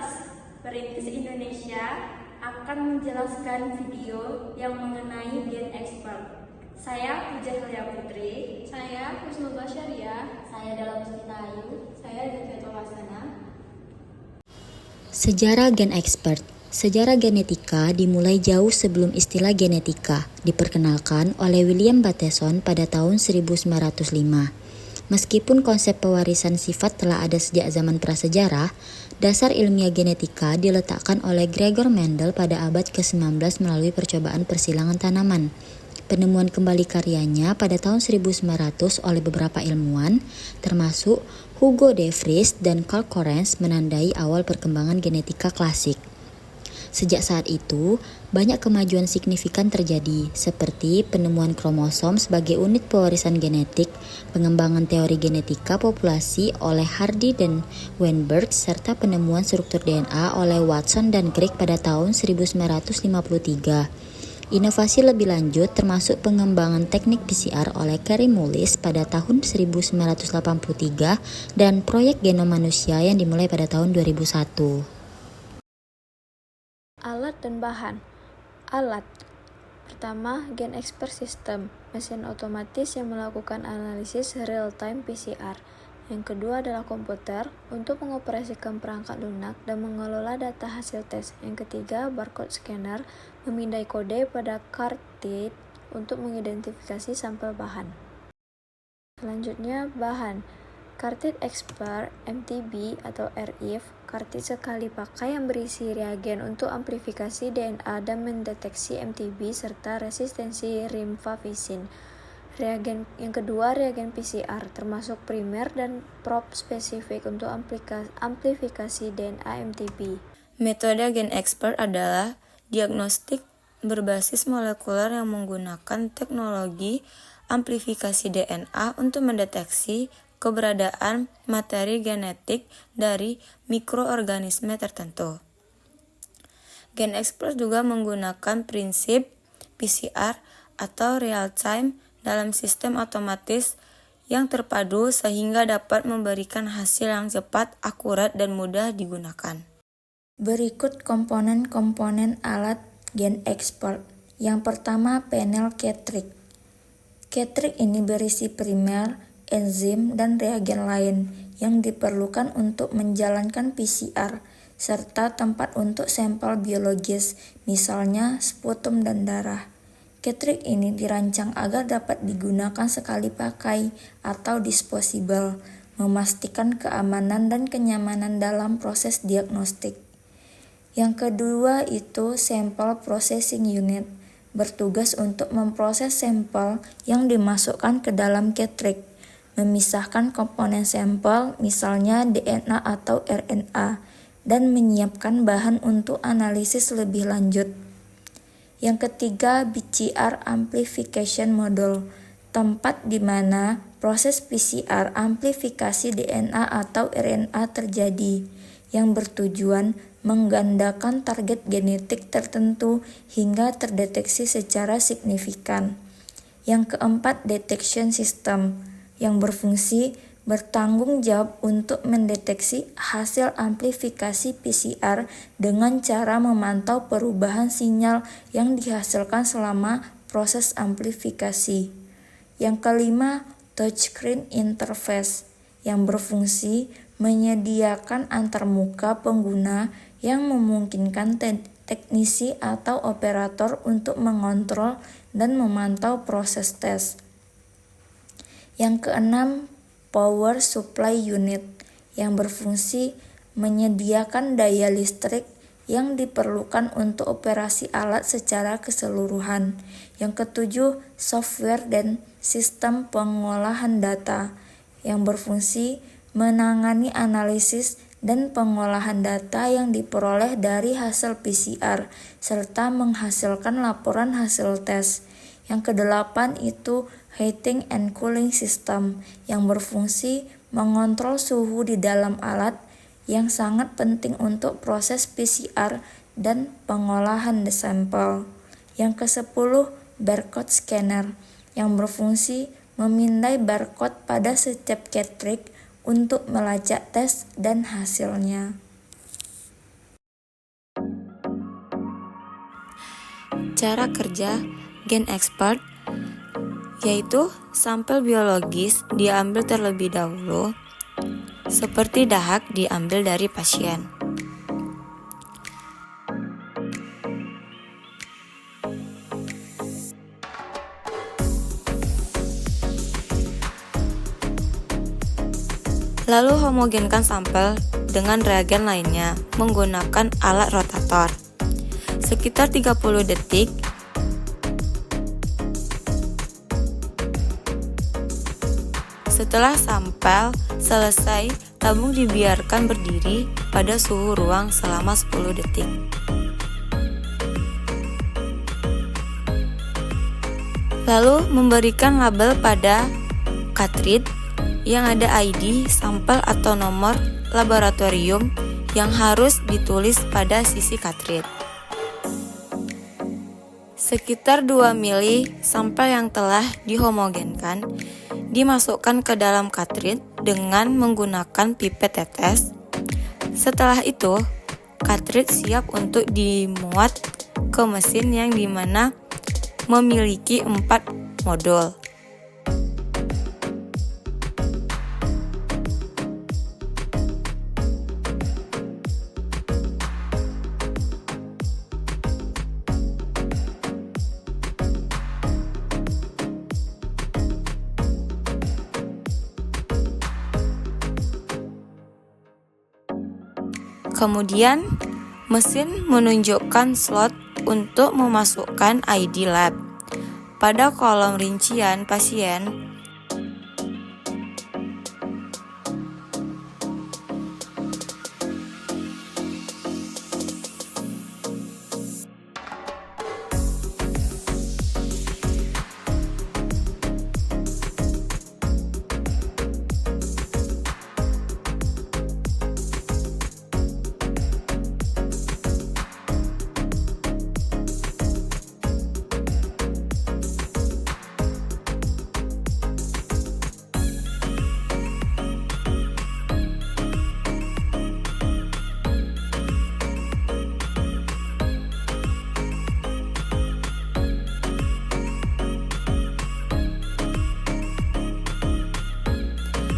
Universitas Perintis Indonesia akan menjelaskan video yang mengenai Gen Expert. Saya Puja Helya Putri. Saya Husnul Basyariah. Saya Dalla Puspita Ayu. Saya Zafia Wasana. Sejarah Gen Expert. Sejarah genetika dimulai jauh sebelum istilah genetika diperkenalkan oleh William Bateson pada tahun 1905. Meskipun konsep pewarisan sifat telah ada sejak zaman prasejarah, dasar ilmiah genetika diletakkan oleh Gregor Mendel pada abad ke-19 melalui percobaan persilangan tanaman. Penemuan kembali karyanya pada tahun 1900 oleh beberapa ilmuwan, termasuk Hugo de Vries dan Karl Correns, menandai awal perkembangan genetika klasik. Sejak saat itu, banyak kemajuan signifikan terjadi, seperti penemuan kromosom sebagai unit pewarisan genetik, pengembangan teori genetika populasi oleh Hardy dan Weinberg, serta penemuan struktur DNA oleh Watson dan Crick pada tahun 1953. Inovasi lebih lanjut termasuk pengembangan teknik PCR oleh Kary Mullis pada tahun 1983 dan proyek genom manusia yang dimulai pada tahun 2001. Alat dan bahan. Alat. Pertama, Gen Expert System, mesin otomatis yang melakukan analisis real-time PCR. Yang kedua adalah komputer untuk mengoperasikan perangkat lunak dan mengelola data hasil tes. Yang ketiga, barcode scanner, memindai kode pada cartridge untuk mengidentifikasi sampel bahan. Selanjutnya, bahan. Cartridge Expert MTB atau RIF, cartridge sekali pakai yang berisi reagen untuk amplifikasi DNA dan mendeteksi MTB serta resistensi rifampicin. Reagen yang kedua, reagen PCR, termasuk primer dan probe spesifik untuk amplifikasi DNA MTB. Metode Gen Expert adalah diagnostik berbasis molekuler yang menggunakan teknologi amplifikasi DNA untuk mendeteksi keberadaan materi genetik dari mikroorganisme tertentu. Gen Expert juga menggunakan prinsip PCR atau real-time dalam sistem otomatis yang terpadu sehingga dapat memberikan hasil yang cepat, akurat, dan mudah digunakan. Berikut komponen-komponen alat Gen Expert. Yang pertama, panel cartridge. Cartridge ini berisi primer, enzim, dan reagen lain yang diperlukan untuk menjalankan PCR, serta tempat untuk sampel biologis, misalnya sputum dan darah. Cartridge ini dirancang agar dapat digunakan sekali pakai atau disposable, memastikan keamanan dan kenyamanan dalam proses diagnostik. Yang kedua itu sample processing unit, bertugas untuk memproses sampel yang dimasukkan ke dalam cartridge, memisahkan komponen sampel, misalnya DNA atau RNA, dan menyiapkan bahan untuk analisis lebih lanjut. Yang ketiga, PCR Amplification Module, tempat di mana proses PCR amplifikasi DNA atau RNA terjadi, yang bertujuan menggandakan target genetik tertentu hingga terdeteksi secara signifikan. Yang keempat, Detection System, yang berfungsi bertanggung jawab untuk mendeteksi hasil amplifikasi PCR dengan cara memantau perubahan sinyal yang dihasilkan selama proses amplifikasi. Yang kelima, touchscreen interface, yang berfungsi menyediakan antarmuka pengguna yang memungkinkan teknisi atau operator untuk mengontrol dan memantau proses tes. Yang keenam, power supply unit, yang berfungsi menyediakan daya listrik yang diperlukan untuk operasi alat secara keseluruhan. Yang ketujuh, software dan sistem pengolahan data, yang berfungsi menangani analisis dan pengolahan data yang diperoleh dari hasil PCR, serta menghasilkan laporan hasil tes. Yang kedelapan itu heating and cooling system, yang berfungsi mengontrol suhu di dalam alat, yang sangat penting untuk proses PCR dan pengolahan sampel. Yang ke-10, barcode scanner, yang berfungsi memindai barcode pada setiap cartridge untuk melacak tes dan hasilnya. cara kerja GenExpert, yaitu sampel biologis diambil terlebih dahulu, seperti dahak diambil dari pasien. Lalu homogenkan sampel dengan reagen lainnya menggunakan alat rotator. Sekitar 30 detik. Setelah sampel selesai, tabung dibiarkan berdiri pada suhu ruang selama 10 detik. Lalu memberikan label pada cartridge yang ada ID, sampel atau nomor laboratorium yang harus ditulis pada sisi cartridge. Sekitar 2 mili sampel yang telah dihomogenkan dimasukkan ke dalam cartridge dengan menggunakan pipet tetes. Setelah itu, cartridge siap untuk dimuat ke mesin yang dimana memiliki 4 modul. Kemudian, mesin menunjukkan slot untuk memasukkan ID lab. Pada kolom rincian pasien,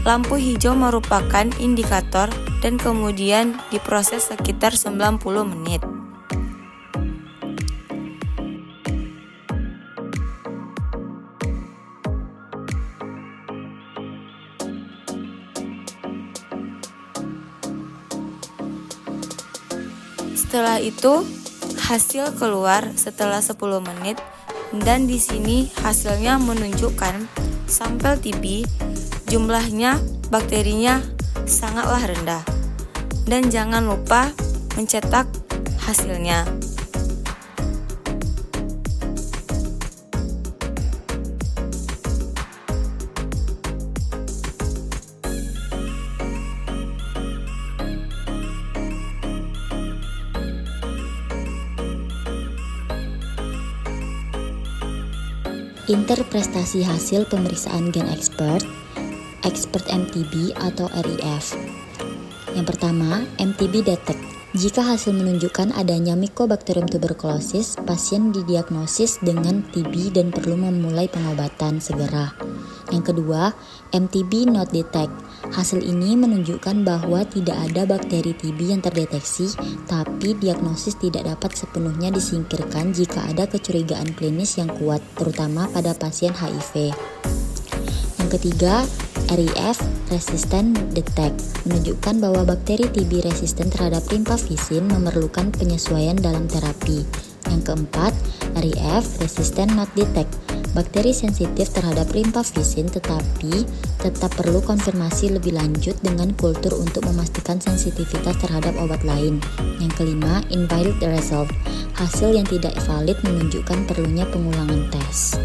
lampu hijau merupakan indikator dan kemudian diproses sekitar 90 menit. Setelah itu, hasil keluar setelah 10 menit dan di sini hasilnya menunjukkan sampel TB jumlahnya bakterinya sangatlah rendah. Dan jangan lupa mencetak hasilnya. Interpretasi hasil pemeriksaan GenExpert, Expert MTB atau RIF. Yang pertama, MTB detect. Jika hasil menunjukkan adanya Mycobacterium tuberculosis, pasien didiagnosis dengan TB dan perlu memulai pengobatan segera. Yang kedua, MTB not detect. Hasil ini menunjukkan bahwa tidak ada bakteri TB yang terdeteksi, tapi diagnosis tidak dapat sepenuhnya disingkirkan jika ada kecurigaan klinis yang kuat, terutama pada pasien HIV. Yang ketiga, RIF resistant detect menunjukkan bahwa bakteri TB resisten terhadap rimpavicin memerlukan penyesuaian dalam terapi. Yang keempat, RIF resistant not detect. Bakteri sensitif terhadap rimpavicin tetapi tetap perlu konfirmasi lebih lanjut dengan kultur untuk memastikan sensitivitas terhadap obat lain. Yang kelima, invalid result. Hasil yang tidak valid menunjukkan perlunya pengulangan tes.